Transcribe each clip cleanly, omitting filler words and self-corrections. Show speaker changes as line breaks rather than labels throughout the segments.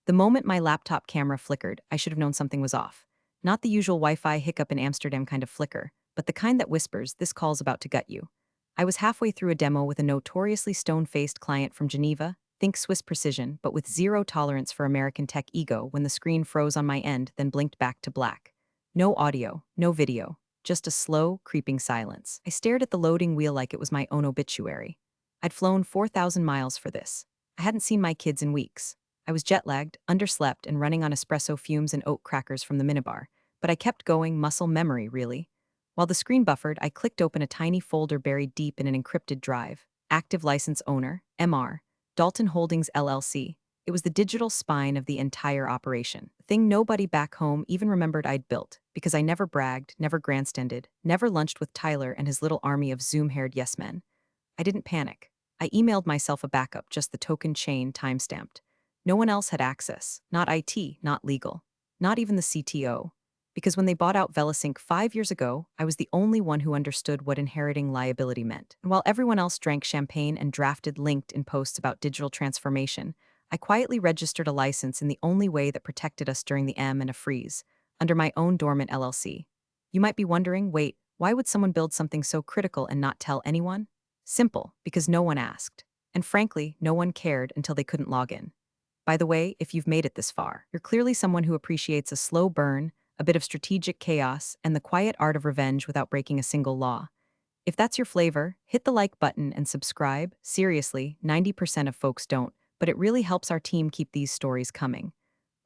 The moment my laptop camera flickered, I should have known something was off. Not the usual Wi-Fi hiccup in Amsterdam kind of flicker, but the kind that whispers, "This call's about to gut you." I was halfway through a demo with a notoriously stone-faced client from Geneva, think Swiss precision, but with zero tolerance for American tech ego when the screen froze on my end, then blinked back to black. No audio, no video, just a slow, creeping silence. I stared at the loading wheel like it was my own obituary. I'd flown 4,000 miles for this. I hadn't seen my kids in weeks. I was jet-lagged, underslept, and running on espresso fumes and oat crackers from the minibar, but I kept going, muscle memory, really. While the screen buffered, I clicked open a tiny folder buried deep in an encrypted drive. Active license owner, MR, Dalton Holdings LLC. It was the digital spine of the entire operation. The thing nobody back home even remembered I'd built, because I never bragged, never grandstanded, never lunched with Tyler and his little army of Zoom-haired yes-men. I didn't panic. I emailed myself a backup, just the token chain timestamped. No one else had access, not IT, not legal, not even the CTO. Because when they bought out Velisync 5 years ago, I was the only one who understood what inheriting liability meant. And while everyone else drank champagne and drafted LinkedIn posts about digital transformation, I quietly registered a license in the only way that protected us during the M and a freeze, under my own dormant LLC. You might be wondering, wait, why would someone build something so critical and not tell anyone? Simple, because no one asked. And frankly, no one cared until they couldn't log in. By the way, if you've made it this far, you're clearly someone who appreciates a slow burn, a bit of strategic chaos, and the quiet art of revenge without breaking a single law. If that's your flavor, hit the like button and subscribe. Seriously, 90% of folks don't, but it really helps our team keep these stories coming.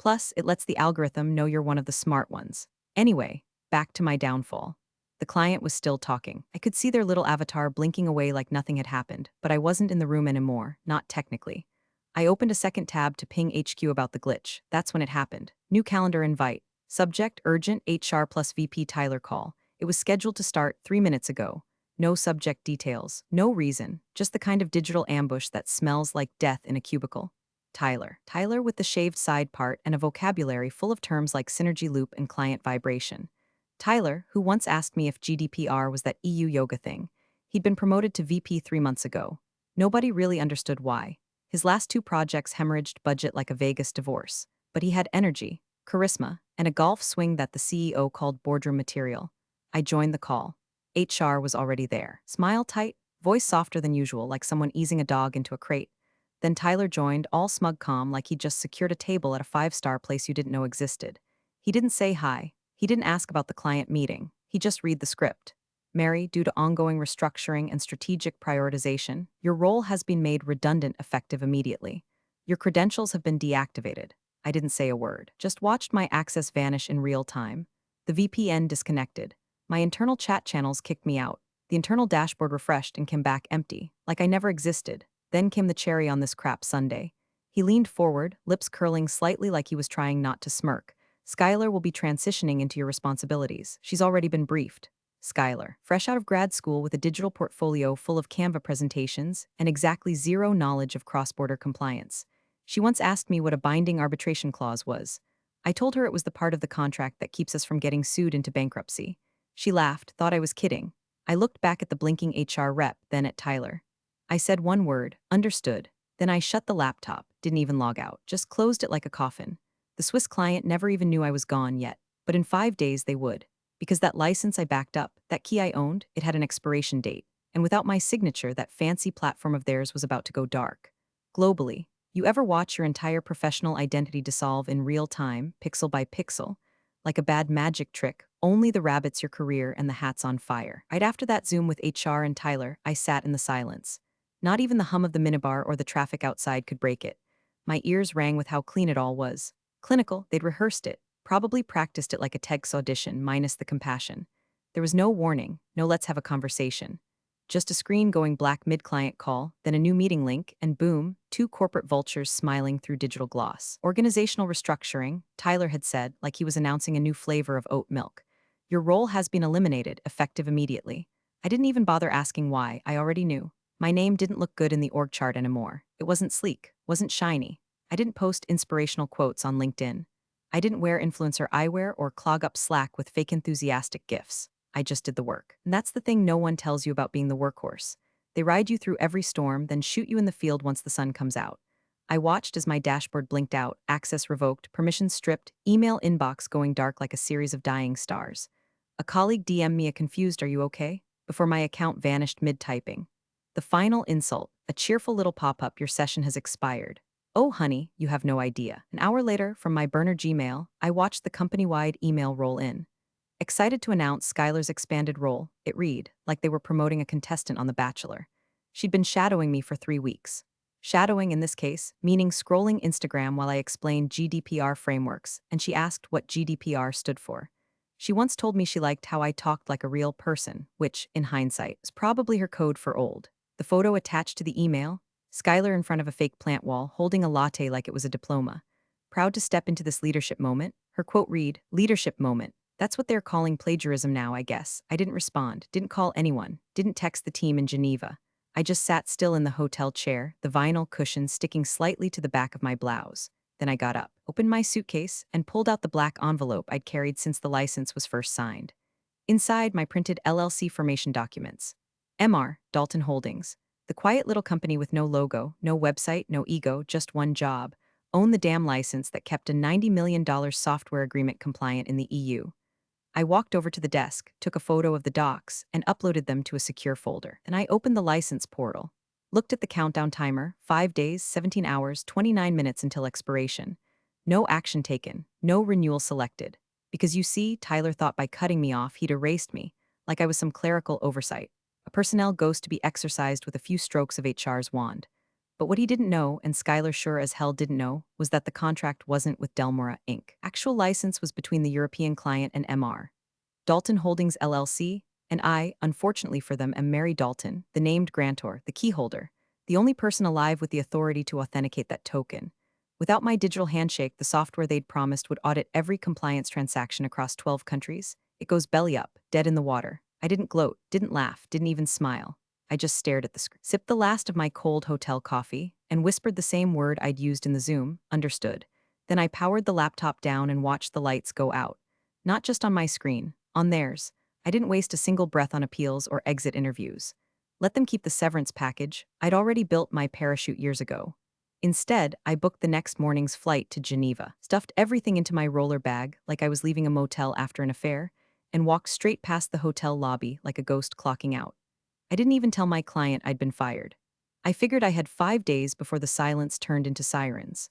Plus, it lets the algorithm know you're one of the smart ones. Anyway, back to my downfall. The client was still talking. I could see their little avatar blinking away like nothing had happened, but I wasn't in the room anymore, not technically. I opened a second tab to ping HQ about the glitch. That's when it happened. New calendar invite. Subject, urgent, HR plus VP Tyler call. It was scheduled to start 3 minutes ago. No subject details, no reason, just the kind of digital ambush that smells like death in a cubicle. Tyler. Tyler with the shaved side part and a vocabulary full of terms like synergy loop and client vibration. Tyler, who once asked me if GDPR was that EU yoga thing. He'd been promoted to VP 3 months ago. Nobody really understood why. His last two projects hemorrhaged budget like a Vegas divorce. But he had energy, charisma, and a golf swing that the CEO called boardroom material. I joined the call. HR was already there. Smile tight, voice softer than usual, like someone easing a dog into a crate. Then Tyler joined, all smug calm, like he'd just secured a table at a five-star place you didn't know existed. He didn't say hi. He didn't ask about the client meeting. He just read the script. Mary, due to ongoing restructuring and strategic prioritization, your role has been made redundant effective immediately. Your credentials have been deactivated. I didn't say a word, just watched my access vanish in real time. The VPN disconnected. My internal chat channels kicked me out. The internal dashboard refreshed and came back empty, like I never existed. Then came the cherry on this crap sundae. He leaned forward, lips curling slightly like he was trying not to smirk. Skylar will be transitioning into your responsibilities. She's already been briefed. Skylar, fresh out of grad school with a digital portfolio full of Canva presentations and exactly zero knowledge of cross-border compliance. She once asked me what a binding arbitration clause was. I told her it was the part of the contract that keeps us from getting sued into bankruptcy. She laughed, thought I was kidding. I looked back at the blinking HR rep, then at Tyler. I said one word, understood. Then I shut the laptop, didn't even log out, just closed it like a coffin. The Swiss client never even knew I was gone yet, but in 5 days they would. Because that license I backed up, that key I owned, it had an expiration date. And without my signature, that fancy platform of theirs was about to go dark. Globally, you ever watch your entire professional identity dissolve in real time, pixel by pixel? Like a bad magic trick, only the rabbits your career and the hats on fire. Right after that Zoom with HR and Tyler, I sat in the silence. Not even the hum of the minibar or the traffic outside could break it. My ears rang with how clean it all was. Clinical, they'd rehearsed it, probably practiced it like a TEDx audition minus the compassion. There was no warning, no let's have a conversation. Just a screen going black mid-client call, then a new meeting link, and boom, two corporate vultures smiling through digital gloss. Organizational restructuring, Tyler had said, like he was announcing a new flavor of oat milk. Your role has been eliminated, effective immediately. I didn't even bother asking why, I already knew. My name didn't look good in the org chart anymore. It wasn't sleek, wasn't shiny. I didn't post inspirational quotes on LinkedIn. I didn't wear influencer eyewear or clog up Slack with fake enthusiastic gifs. I just did the work. And that's the thing no one tells you about being the workhorse. They ride you through every storm, then shoot you in the field once the sun comes out. I watched as my dashboard blinked out, access revoked, permissions stripped, email inbox going dark like a series of dying stars. A colleague DM'd me a confused "Are you okay?" before my account vanished mid-typing. The final insult, a cheerful little pop-up, "Your session has expired." Oh, honey, you have no idea. An hour later, from my burner Gmail, I watched the company-wide email roll in. Excited to announce Skylar's expanded role, it read, like they were promoting a contestant on The Bachelor. She'd been shadowing me for 3 weeks. Shadowing, in this case, meaning scrolling Instagram while I explained GDPR frameworks, and she asked what GDPR stood for. She once told me she liked how I talked like a real person, which, in hindsight, is probably her code for old. The photo attached to the email, Skylar in front of a fake plant wall, holding a latte like it was a diploma. Proud to step into this leadership moment, her quote read, "Leadership moment. That's what they're calling plagiarism now, I guess." I didn't respond, didn't call anyone, didn't text the team in Geneva. I just sat still in the hotel chair, the vinyl cushion sticking slightly to the back of my blouse. Then I got up, opened my suitcase, and pulled out the black envelope I'd carried since the license was first signed. Inside, my printed LLC formation documents. MR, Dalton Holdings. The quiet little company with no logo, no website, no ego, just one job. Own the damn license that kept a $90 million software agreement compliant in the EU. I walked over to the desk, took a photo of the docs, and uploaded them to a secure folder. And I opened the license portal. Looked at the countdown timer, 5 days, 17 hours, 29 minutes until expiration. No action taken, no renewal selected. Because you see, Tyler thought by cutting me off he'd erased me, like I was some clerical oversight. A personnel ghost to be exorcised with a few strokes of HR's wand. But what he didn't know, and Skylar sure as hell didn't know, was that the contract wasn't with Delmora Inc. Actual license was between the European client and MR. Dalton Holdings LLC, and I, unfortunately for them, am Mary Dalton, the named grantor, the key holder, the only person alive with the authority to authenticate that token. Without my digital handshake, the software they'd promised would audit every compliance transaction across 12 countries. It goes belly up, dead in the water. I didn't gloat, didn't laugh, didn't even smile. I just stared at the screen, sipped the last of my cold hotel coffee, and whispered the same word I'd used in the Zoom, "Understood." Then I powered the laptop down and watched the lights go out. Not just on my screen, on theirs. I didn't waste a single breath on appeals or exit interviews. Let them keep the severance package. I'd already built my parachute years ago. Instead, I booked the next morning's flight to Geneva, stuffed everything into my roller bag like I was leaving a motel after an affair, and walked straight past the hotel lobby like a ghost clocking out. I didn't even tell my client I'd been fired. I figured I had 5 days before the silence turned into sirens.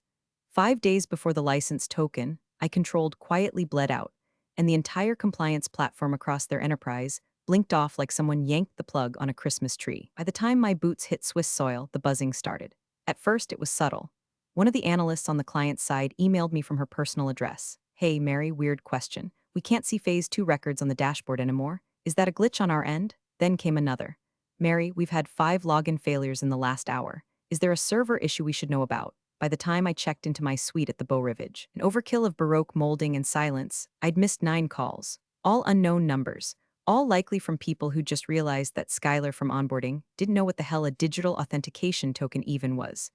5 days before the license token I controlled quietly bled out, and the entire compliance platform across their enterprise blinked off like someone yanked the plug on a Christmas tree. By the time my boots hit Swiss soil, the buzzing started. At first, it was subtle. One of the analysts on the client side emailed me from her personal address. "Hey, Mary, weird question. We can't see phase 2 records on the dashboard anymore. Is that a glitch on our end?" Then came another. "Mary, we've had 5 login failures in the last hour. Is there a server issue we should know about?" By the time I checked into my suite at the Beau Rivage, an overkill of Baroque molding and silence, I'd missed 9 calls. All unknown numbers. All likely from people who just realized that Skylar from onboarding didn't know what the hell a digital authentication token even was.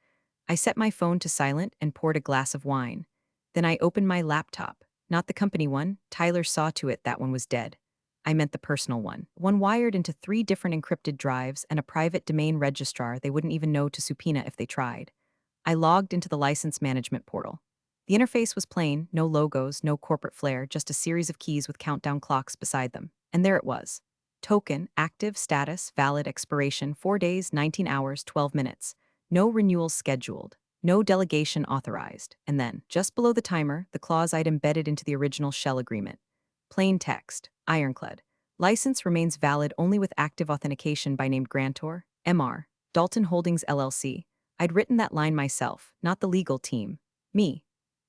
I set my phone to silent and poured a glass of wine. Then I opened my laptop. Not the company one. Tyler saw to it that one was dead. I meant the personal one. One wired into 3 different encrypted drives and a private domain registrar they wouldn't even know to subpoena if they tried. I logged into the license management portal. The interface was plain, no logos, no corporate flair, just a series of keys with countdown clocks beside them. And there it was. Token, active, status, valid, expiration, 4 days, 19 hours, 12 minutes. No renewals scheduled. No delegation authorized. And then, just below the timer, the clause I'd embedded into the original shell agreement. Plain text, ironclad. License remains valid only with active authentication by named grantor, MR, Dalton Holdings LLC. I'd written that line myself, not the legal team. Me.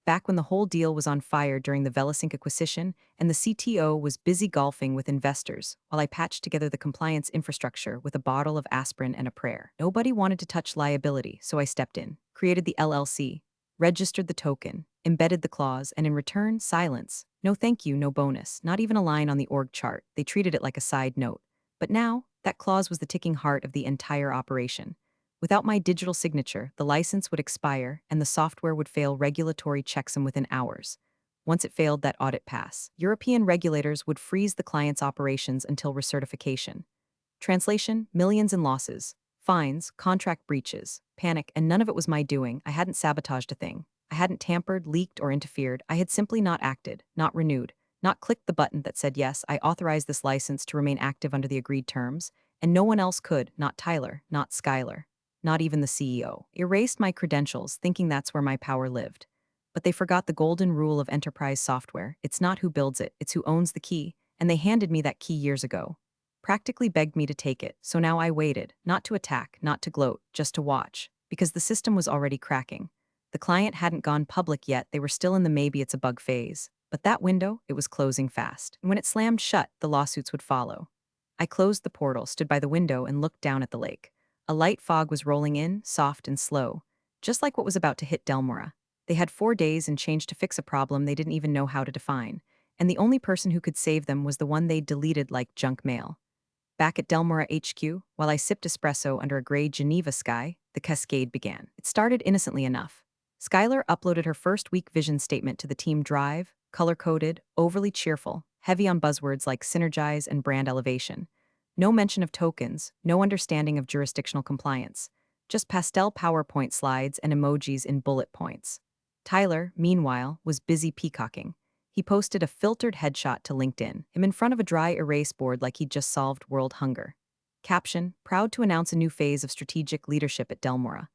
Back when the whole deal was on fire during the Velisink acquisition and the CTO was busy golfing with investors while I patched together the compliance infrastructure with a bottle of aspirin and a prayer. Nobody wanted to touch liability, so I stepped in, created the LLC, registered the token, embedded the clause, and in return, silence. No thank you, no bonus, not even a line on the org chart. They treated it like a side note. But now, that clause was the ticking heart of the entire operation. Without my digital signature, the license would expire and the software would fail regulatory checksum within hours. Once it failed that audit pass, European regulators would freeze the client's operations until recertification. Translation: millions in losses. Fines, contract breaches, panic, and none of it was my doing. I hadn't sabotaged a thing. I hadn't tampered, leaked, or interfered. I had simply not acted, not renewed, not clicked the button that said, yes, I authorize this license to remain active under the agreed terms, and no one else could, not Tyler, not Skylar, not even the CEO. Erased my credentials, thinking that's where my power lived. But they forgot the golden rule of enterprise software. It's not who builds it, it's who owns the key, and they handed me that key years ago. Practically begged me to take it, so now I waited, not to attack, not to gloat, just to watch, because the system was already cracking. The client hadn't gone public yet, they were still in the maybe it's a bug phase. But that window, it was closing fast. And when it slammed shut, the lawsuits would follow. I closed the portal, stood by the window, and looked down at the lake. A light fog was rolling in, soft and slow, just like what was about to hit Delmora. They had 4 days and change to fix a problem they didn't even know how to define, and the only person who could save them was the one they'd deleted like junk mail. Back at Delmora HQ, while I sipped espresso under a gray Geneva sky, the cascade began. It started innocently enough. Skylar uploaded her first week vision statement to the team drive, color-coded, overly cheerful, heavy on buzzwords like synergize and brand elevation. No mention of tokens, no understanding of jurisdictional compliance. Just pastel PowerPoint slides and emojis in bullet points. Tyler, meanwhile, was busy peacocking. He posted a filtered headshot to LinkedIn, him in front of a dry erase board like he'd just solved world hunger. Caption, proud to announce a new phase of strategic leadership at Delmora.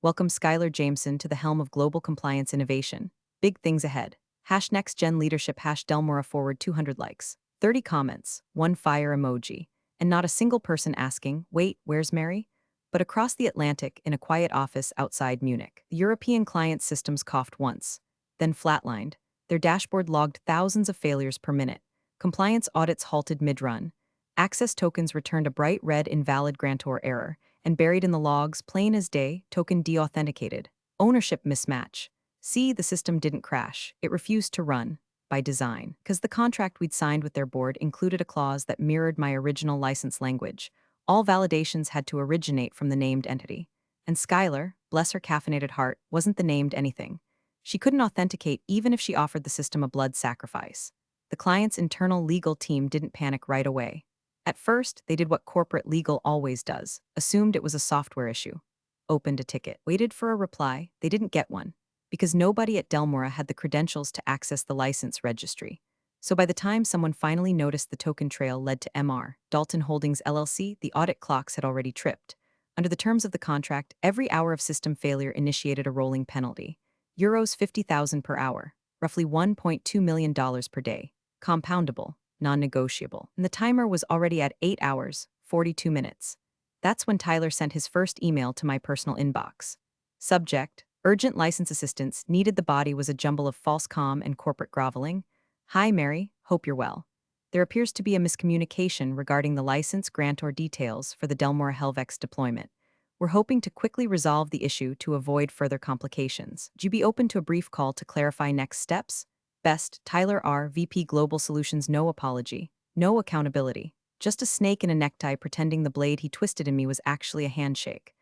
Welcome Skylar Jameson to the helm of global compliance innovation. Big things ahead. Hash next gen leadership hash Delmora forward 200 likes. 30 comments, one fire emoji, and not a single person asking, wait, where's Mary? But across the Atlantic, in a quiet office outside Munich, the European client systems coughed once, then flatlined. Their dashboard logged thousands of failures per minute. Compliance audits halted mid-run. Access tokens returned a bright red invalid grantor error, and buried in the logs, plain as day, token de-authenticated. Ownership mismatch. See, the system didn't crash. It refused to run. By design. Because the contract we'd signed with their board included a clause that mirrored my original license language. All validations had to originate from the named entity. And Skylar, bless her caffeinated heart, wasn't the named anything. She couldn't authenticate even if she offered the system a blood sacrifice. The client's internal legal team didn't panic right away. At first, they did what corporate legal always does, assumed it was a software issue. Opened a ticket, waited for a reply, they didn't get one, because nobody at Delmora had the credentials to access the license registry. So by the time someone finally noticed the token trail led to MR, Dalton Holdings LLC, the audit clocks had already tripped. Under the terms of the contract, every hour of system failure initiated a rolling penalty. Euros 50,000 per hour, roughly $1.2 million per day. Compoundable, non-negotiable. And the timer was already at 8 hours, 42 minutes. That's when Tyler sent his first email to my personal inbox. Subject, urgent license assistance, needed the body was a jumble of false comm and corporate groveling. Hi Mary, hope you're well. There appears to be a miscommunication regarding the license grantor details for the Delmora Helvex deployment. We're hoping to quickly resolve the issue to avoid further complications. Would you be open to a brief call to clarify next steps? Best, Tyler R., VP Global Solutions. No apology, no accountability. Just a snake in a necktie pretending the blade he twisted in me was actually a handshake.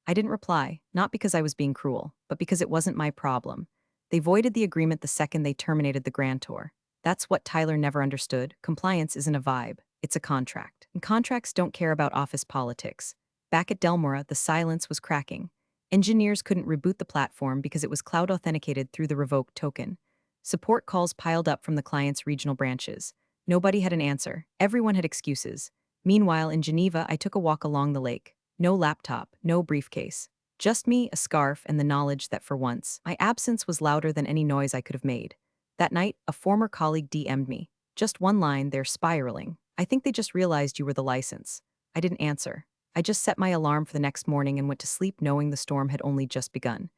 I didn't reply, not because I was being cruel, but because it wasn't my problem. They voided the agreement the second they terminated the grantor. That's what Tyler never understood. Compliance isn't a vibe, it's a contract. And contracts don't care about office politics. Back at Delmora, the silence was cracking. Engineers couldn't reboot the platform because it was cloud authenticated through the revoked token. Support calls piled up from the client's regional branches. Nobody had an answer. Everyone had excuses. Meanwhile, in Geneva, I took a walk along the lake. No laptop, no briefcase. Just me, a scarf, and the knowledge that for once, my absence was louder than any noise I could have made. That night, a former colleague DM'd me. Just one line, they're spiraling. I think they just realized you were the license. I didn't answer. I just set my alarm for the next morning and went to sleep knowing the storm had only just begun.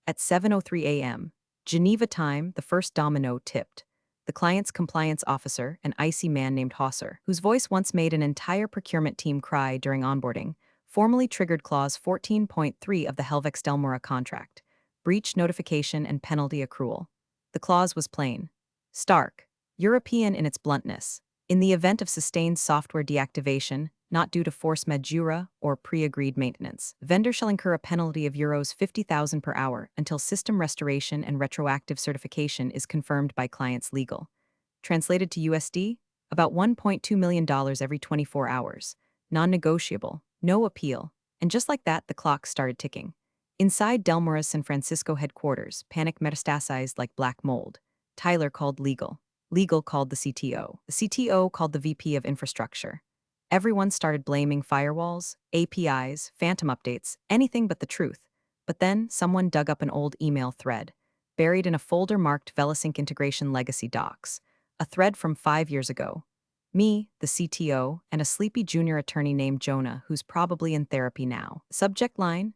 At 7:03 a.m., Geneva time, the first domino tipped. The client's compliance officer, an icy man named Hosser, whose voice once made an entire procurement team cry during onboarding, formally triggered Clause 14.3 of the Helvex Delmora contract, breach notification and penalty accrual. The clause was plain, stark, European in its bluntness. In the event of sustained software deactivation, not due to force majeure or pre-agreed maintenance, vendor shall incur a penalty of Euros 50,000 per hour until system restoration and retroactive certification is confirmed by client's legal. Translated to USD, about $1.2 million every 24 hours. Non-negotiable, no appeal. And just like that, the clock started ticking. Inside Delmora's San Francisco headquarters, panic metastasized like black mold. Tyler called legal. Legal called the CTO. The CTO called the VP of infrastructure. Everyone started blaming firewalls, APIs, phantom updates, anything but the truth. But then someone dug up an old email thread, buried in a folder marked VeloSync Integration Legacy Docs, a thread from 5 years ago. Me, the CTO, and a sleepy junior attorney named Jonah, who's probably in therapy now. Subject line,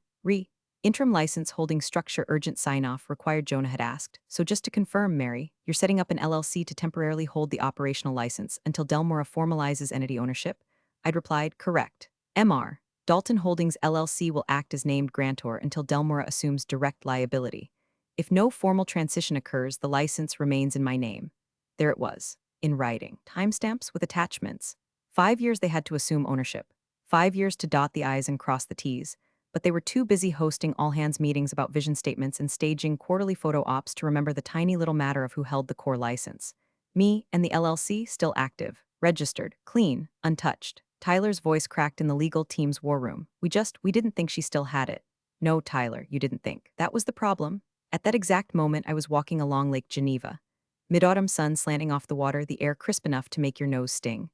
interim license holding structure urgent sign-off required, Jonah had asked. So just to confirm, Mary, you're setting up an LLC to temporarily hold the operational license until Delmora formalizes entity ownership? I'd replied, correct. MR, Dalton Holdings LLC will act as named grantor until Delmora assumes direct liability. If no formal transition occurs, the license remains in my name. There it was, in writing. Timestamps with attachments. 5 years they had to assume ownership. 5 years to dot the I's and cross the T's. But they were too busy hosting all-hands meetings about vision statements and staging quarterly photo ops to remember the tiny little matter of who held the core license. Me and the LLC still active, registered, clean, untouched. Tyler's voice cracked in the legal team's war room. We didn't think she still had it. No, Tyler, you didn't think. That was the problem. At that exact moment, I was walking along Lake Geneva. Mid-autumn sun slanting off the water, the air crisp enough to make your nose sting.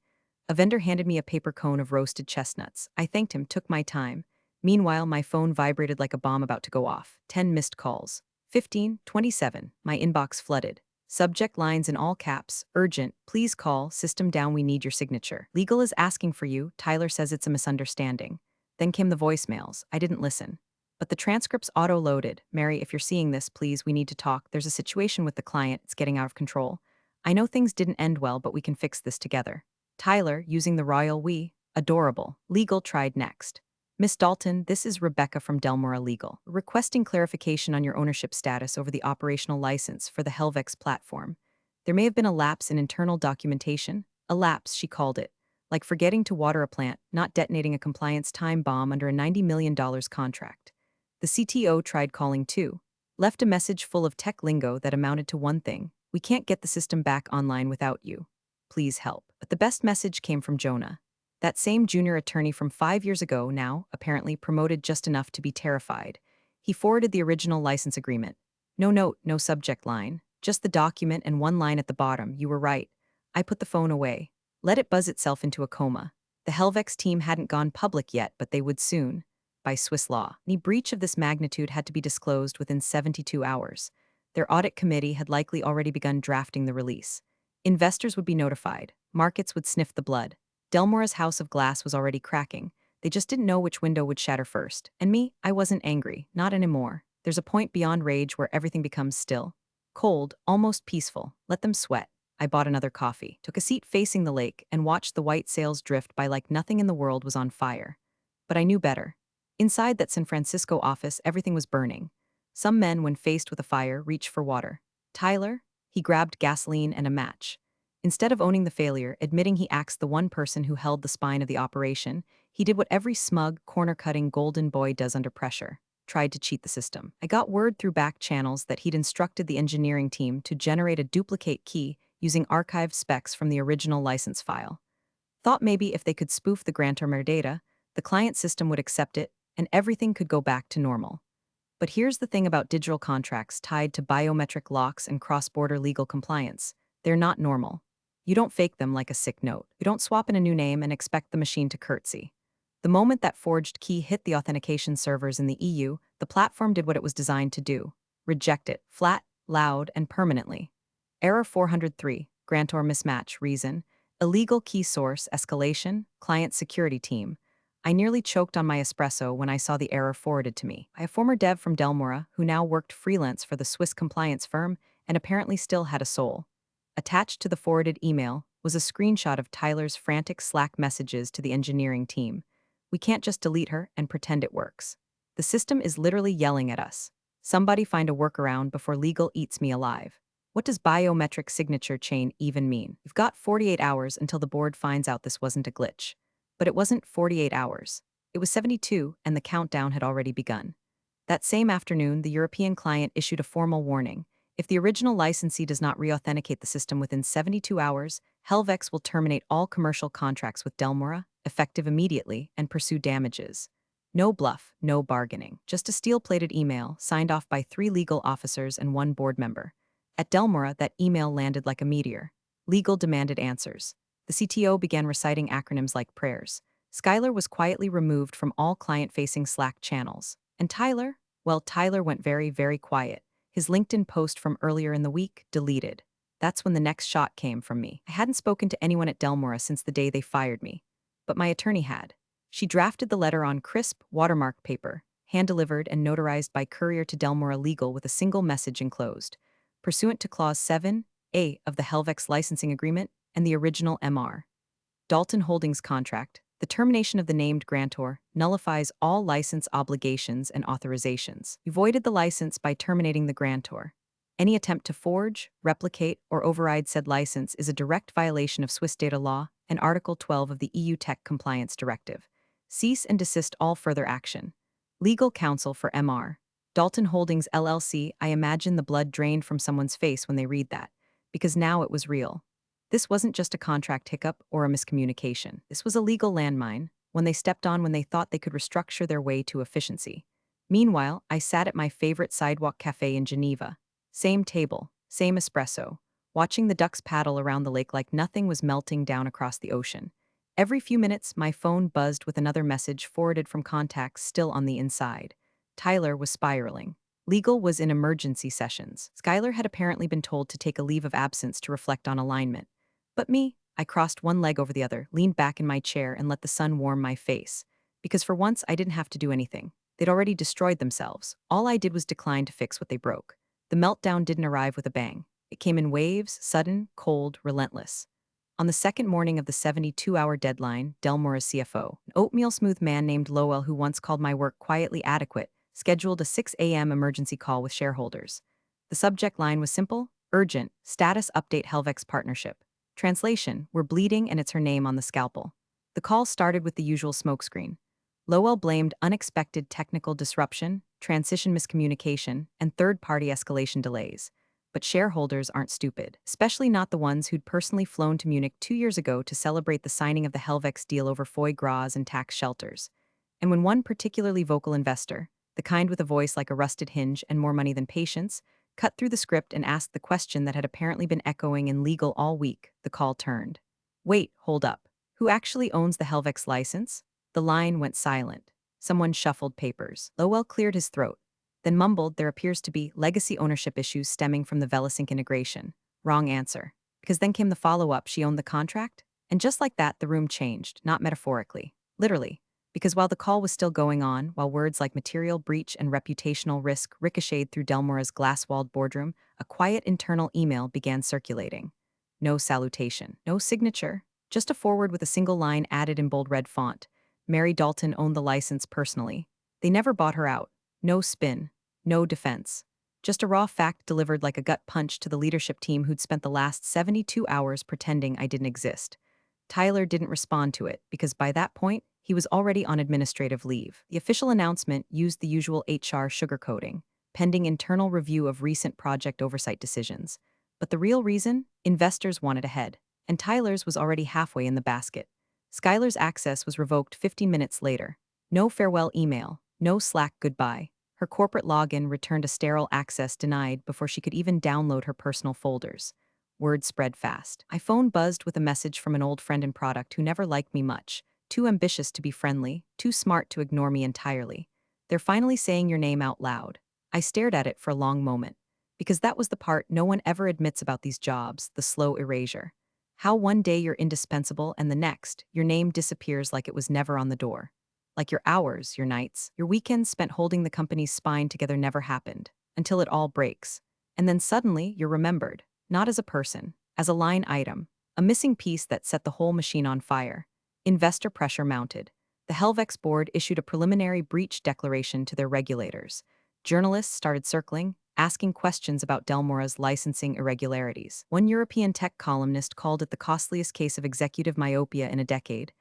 A vendor handed me a paper cone of roasted chestnuts. I thanked him, took my time. Meanwhile, my phone vibrated like a bomb about to go off. 10 missed calls. 15, 27. My inbox flooded. Subject lines in all caps. Urgent. Please call. System down. We need your signature. Legal is asking for you. Tyler says it's a misunderstanding. Then came the voicemails. I didn't listen. But the transcripts auto-loaded. Mary, if you're seeing this, please, we need to talk. There's a situation with the client. It's getting out of control. I know things didn't end well, but we can fix this together. Tyler, using the royal we. Adorable. Legal tried next. Miss Dalton, this is Rebecca from Delmora Legal, requesting clarification on your ownership status over the operational license for the Helvex platform. There may have been a lapse in internal documentation. A lapse, she called it. Like forgetting to water a plant, not detonating a compliance time bomb under a $90 million contract. The CTO tried calling too. Left a message full of tech lingo that amounted to one thing: we can't get the system back online without you. Please help. But the best message came from Jonah. That same junior attorney from 5 years ago, now, apparently promoted just enough to be terrified. He forwarded the original license agreement. No note, no subject line. Just the document and one line at the bottom. You were right. I put the phone away. Let it buzz itself into a coma. The Helvex team hadn't gone public yet, but they would soon. By Swiss law, any breach of this magnitude had to be disclosed within 72 hours. Their audit committee had likely already begun drafting the release. Investors would be notified. Markets would sniff the blood. Delmora's house of glass was already cracking. They just didn't know which window would shatter first. And me, I wasn't angry, not anymore. There's a point beyond rage where everything becomes still. Cold, almost peaceful. Let them sweat. I bought another coffee, took a seat facing the lake, and watched the white sails drift by like nothing in the world was on fire. But I knew better. Inside that San Francisco office, everything was burning. Some men, when faced with a fire, reached for water. Tyler? He grabbed gasoline and a match. Instead of owning the failure, admitting he axed the one person who held the spine of the operation, he did what every smug, corner-cutting golden boy does under pressure: tried to cheat the system. I got word through back channels that he'd instructed the engineering team to generate a duplicate key using archived specs from the original license file. Thought maybe if they could spoof the grantor metadata, the client system would accept it, and everything could go back to normal. But here's the thing about digital contracts tied to biometric locks and cross-border legal compliance: they're not normal. You don't fake them like a sick note. You don't swap in a new name and expect the machine to curtsy. The moment that forged key hit the authentication servers in the EU, the platform did what it was designed to do: reject it, flat, loud, and permanently. Error 403, grantor mismatch, reason: illegal key source, escalation, client security team. I nearly choked on my espresso when I saw the error forwarded to me by a former dev from Delmora who now worked freelance for the Swiss compliance firm and apparently still had a soul. Attached to the forwarded email was a screenshot of Tyler's frantic Slack messages to the engineering team. We can't just delete her and pretend it works. The system is literally yelling at us. Somebody find a workaround before legal eats me alive. What does biometric signature chain even mean? You've got 48 hours until the board finds out this wasn't a glitch. But it wasn't 48 hours. It was 72, and the countdown had already begun. That same afternoon, the European client issued a formal warning. If the original licensee does not re-authenticate the system within 72 hours, Helvex will terminate all commercial contracts with Delmora, effective immediately, and pursue damages. No bluff, no bargaining, just a steel-plated email signed off by 3 legal officers and 1 board member. At Delmora, that email landed like a meteor. Legal demanded answers. The CTO began reciting acronyms like prayers. Skylar was quietly removed from all client-facing Slack channels. And Tyler? Well, Tyler went very, very quiet. His LinkedIn post from earlier in the week deleted. That's when the next shot came from me. I hadn't spoken to anyone at Delmora since the day they fired me. But my attorney had. She drafted the letter on crisp, watermark paper, hand-delivered and notarized by courier to Delmora Legal with a single message enclosed. Pursuant to Clause 7A of the Helvex licensing agreement and the original MR. Dalton Holdings contract, the termination of the named grantor nullifies all license obligations and authorizations. You voided the license by terminating the grantor. Any attempt to forge, replicate, or override said license is a direct violation of Swiss data law and Article 12 of the EU Tech Compliance Directive. Cease and desist all further action. Legal counsel for MR. Dalton Holdings LLC. I imagine the blood drained from someone's face when they read that, because now it was real. This wasn't just a contract hiccup or a miscommunication. This was a legal landmine, one they stepped on when they thought they could restructure their way to efficiency. Meanwhile, I sat at my favorite sidewalk cafe in Geneva. Same table, same espresso, watching the ducks paddle around the lake like nothing was melting down across the ocean. Every few minutes, my phone buzzed with another message forwarded from contacts still on the inside. Tyler was spiraling. Legal was in emergency sessions. Skylar had apparently been told to take a leave of absence to reflect on alignment. But me, I crossed one leg over the other, leaned back in my chair, and let the sun warm my face. Because for once, I didn't have to do anything. They'd already destroyed themselves. All I did was decline to fix what they broke. The meltdown didn't arrive with a bang. It came in waves, sudden, cold, relentless. On the second morning of the 72-hour deadline, Delmora's CFO, an oatmeal-smooth man named Lowell who once called my work quietly adequate, scheduled a 6 a.m. emergency call with shareholders. The subject line was simple: urgent, status update Helvex partnership. Translation: we're bleeding and it's her name on the scalpel. The call started with the usual smokescreen. Lowell blamed unexpected technical disruption, transition miscommunication, and third-party escalation delays. But shareholders aren't stupid, especially not the ones who'd personally flown to Munich 2 years ago to celebrate the signing of the Helvex deal over foie gras and tax shelters. And when one particularly vocal investor, the kind with a voice like a rusted hinge and more money than patience, cut through the script and asked the question that had apparently been echoing in legal all week, the call turned. Wait, hold up. Who actually owns the Helvex license? The line went silent. Someone shuffled papers. Lowell cleared his throat, then mumbled there appears to be legacy ownership issues stemming from the Velisync integration. Wrong answer. Because then came the follow-up: she owned the contract? And just like that, the room changed, not metaphorically. Literally. Because while the call was still going on, while words like material breach and reputational risk ricocheted through Delmora's glass-walled boardroom, a quiet internal email began circulating. No salutation, no signature, just a forward with a single line added in bold red font. Mary Dalton owned the license personally. They never bought her out. No spin, no defense. Just a raw fact delivered like a gut punch to the leadership team who'd spent the last 72 hours pretending I didn't exist. Tyler didn't respond to it because by that point, he was already on administrative leave. The official announcement used the usual HR sugarcoating, pending internal review of recent project oversight decisions. But the real reason? Investors wanted ahead, and Tyler's was already halfway in the basket. Skylar's access was revoked 15 minutes later. No farewell email, no Slack goodbye. Her corporate login returned a sterile access denied before she could even download her personal folders. Word spread fast. My phone buzzed with a message from an old friend in product who never liked me much, too ambitious to be friendly, too smart to ignore me entirely. They're finally saying your name out loud. I stared at it for a long moment, because that was the part no one ever admits about these jobs, the slow erasure. How one day you're indispensable and the next, your name disappears like it was never on the door. Like your hours, your nights, your weekends spent holding the company's spine together never happened, until it all breaks. And then suddenly, you're remembered, not as a person, as a line item, a missing piece that set the whole machine on fire. Investor pressure mounted. The Helvex board issued a preliminary breach declaration to their regulators. Journalists started circling, asking questions about Delmora's licensing irregularities. One European tech columnist called it the costliest case of executive myopia in a decade.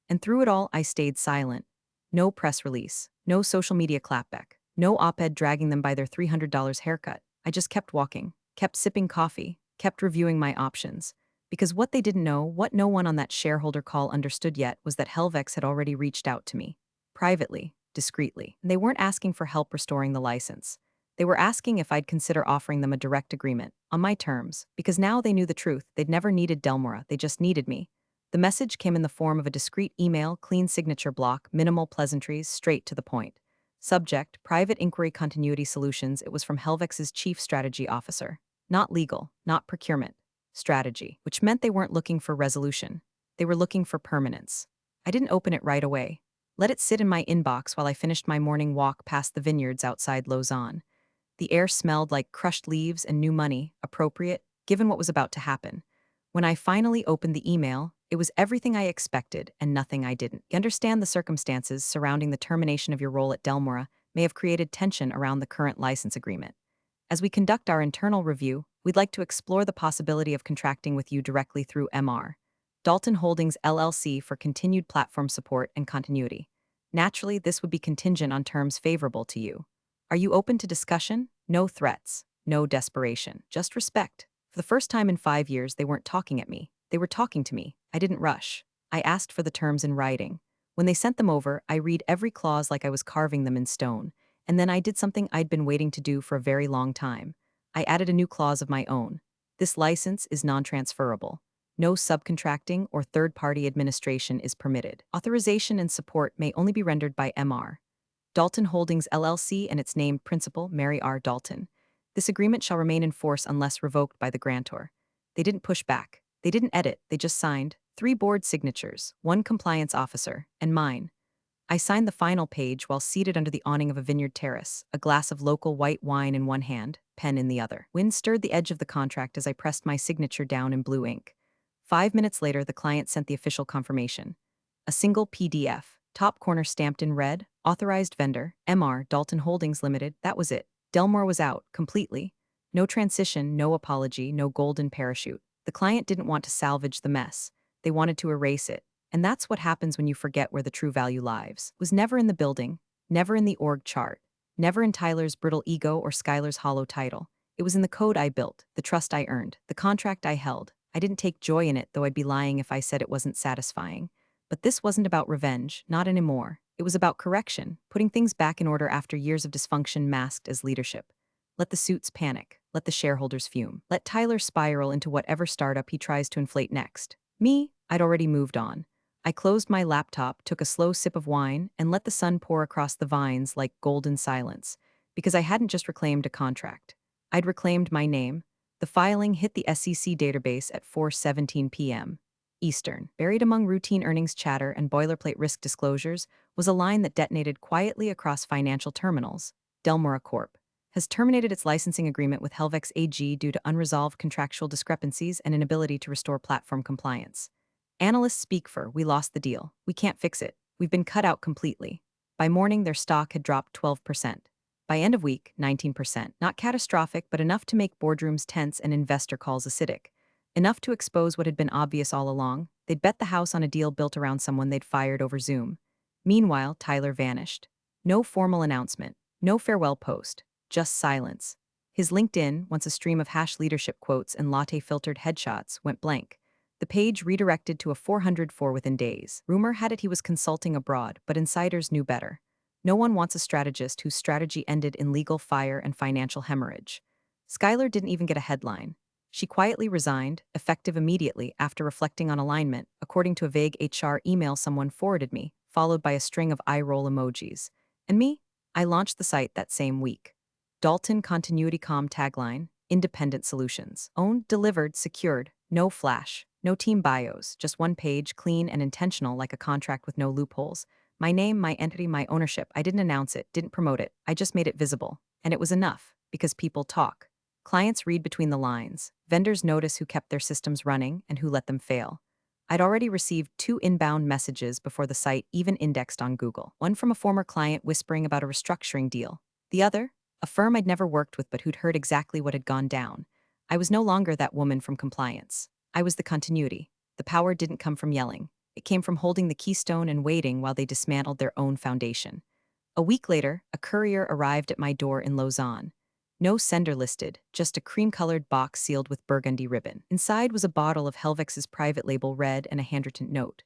And through it all, I stayed silent. No press release, no social media clapback, no op-ed dragging them by their $300 haircut. I just kept walking, kept sipping coffee, kept reviewing my options. Because what they didn't know, what no one on that shareholder call understood yet, was that Helvex had already reached out to me. Privately. discreetly. They weren't asking for help restoring the license. They were asking if I'd consider offering them a direct agreement, on my terms, because now they knew the truth. They'd never needed Delmora, they just needed me. The message came in the form of a discreet email, clean signature block, minimal pleasantries, straight to the point. Subject, Private Inquiry Continuity Solutions. It was from Helvex's chief strategy officer. Not legal, not procurement. Strategy, which meant they weren't looking for resolution. They were looking for permanence. I didn't open it right away. Let it sit in my inbox while I finished my morning walk past the vineyards outside Lausanne. The air smelled like crushed leaves and new money, appropriate, given what was about to happen. When I finally opened the email, it was everything I expected and nothing I didn't. You understand the circumstances surrounding the termination of your role at Delmora may have created tension around the current license agreement. As we conduct our internal review, we'd like to explore the possibility of contracting with you directly through MR. Dalton Holdings LLC for continued platform support and continuity. Naturally, this would be contingent on terms favorable to you. Are you open to discussion? No threats, no desperation, just respect. For the first time in 5 years, they weren't talking at me. They were talking to me. I didn't rush. I asked for the terms in writing. When they sent them over, I read every clause like I was carving them in stone. And then I did something I'd been waiting to do for a very long time. I added a new clause of my own. This license is non-transferable. No subcontracting or third-party administration is permitted. Authorization and support may only be rendered by MR. Dalton Holdings LLC and its named principal, Mary R. Dalton. This agreement shall remain in force unless revoked by the grantor. They didn't push back. They didn't edit. They just signed 3 board signatures, 1 compliance officer, and mine. I signed the final page while seated under the awning of a vineyard terrace, a glass of local white wine in one hand, pen in the other. Wind stirred the edge of the contract as I pressed my signature down in blue ink. 5 minutes later, the client sent the official confirmation. A single PDF, top corner stamped in red, authorized vendor, MR, Dalton Holdings Limited. That was it. Delmore was out, completely. No transition, no apology, no golden parachute. The client didn't want to salvage the mess. They wanted to erase it. And that's what happens when you forget where the true value lies. It was never in the building, never in the org chart, never in Tyler's brittle ego or Skylar's hollow title. It was in the code I built, the trust I earned, the contract I held. I didn't take joy in it, though I'd be lying if I said it wasn't satisfying. But this wasn't about revenge, not anymore. It was about correction, putting things back in order after years of dysfunction masked as leadership. Let the suits panic. Let the shareholders fume. Let Tyler spiral into whatever startup he tries to inflate next. Me, I'd already moved on. I closed my laptop, took a slow sip of wine, and let the sun pour across the vines like golden silence, because I hadn't just reclaimed a contract. I'd reclaimed my name. The filing hit the SEC database at 4:17 p.m. Eastern. Buried among routine earnings chatter and boilerplate risk disclosures was a line that detonated quietly across financial terminals. Delmora Corp. has terminated its licensing agreement with Helvex AG due to unresolved contractual discrepancies and inability to restore platform compliance. Analysts speak for, we lost the deal. We can't fix it. We've been cut out completely. By morning, their stock had dropped 12%. By end of week, 19%. Not catastrophic, but enough to make boardrooms tense and investor calls acidic. Enough to expose what had been obvious all along. They'd bet the house on a deal built around someone they'd fired over Zoom. Meanwhile, Tyler vanished. No formal announcement. No farewell post. Just silence. His LinkedIn, once a stream of hash leadership quotes and latte-filtered headshots, went blank. The page redirected to a 404 within days. Rumor had it he was consulting abroad, but insiders knew better. No one wants a strategist whose strategy ended in legal fire and financial hemorrhage. Skylar didn't even get a headline. She quietly resigned, effective immediately after reflecting on alignment, according to a vague HR email someone forwarded me, followed by a string of eye-roll emojis. And me? I launched the site that same week. Dalton Continuity Com tagline, independent solutions. Owned, delivered, secured, no flash, no team bios, just one page, clean and intentional like a contract with no loopholes. My name, my entity, my ownership. I didn't announce it, didn't promote it, I just made it visible. And it was enough, because people talk. Clients read between the lines. Vendors notice who kept their systems running and who let them fail. I'd already received 2 inbound messages before the site even indexed on Google. One from a former client whispering about a restructuring deal. The other, a firm I'd never worked with but who'd heard exactly what had gone down. I was no longer that woman from compliance. I was the continuity. The power didn't come from yelling. It came from holding the keystone and waiting while they dismantled their own foundation. A week later, a courier arrived at my door in Lausanne. No sender listed, just a cream-colored box sealed with burgundy ribbon. Inside was a bottle of Helvex's private label red and a handwritten note.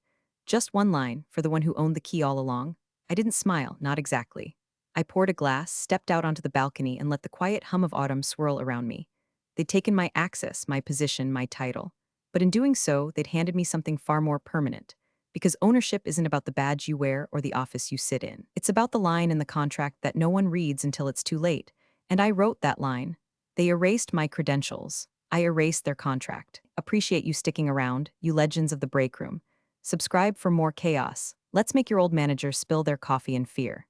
Just one line, for the one who owned the key all along. I didn't smile, not exactly. I poured a glass, stepped out onto the balcony, and let the quiet hum of autumn swirl around me. They'd taken my access, my position, my title. But in doing so, they'd handed me something far more permanent. Because ownership isn't about the badge you wear or the office you sit in. It's about the line in the contract that no one reads until it's too late. And I wrote that line. They erased my credentials. I erased their contract. Appreciate you sticking around, you legends of the break room. Subscribe for more chaos. Let's make your old managers spill their coffee in fear.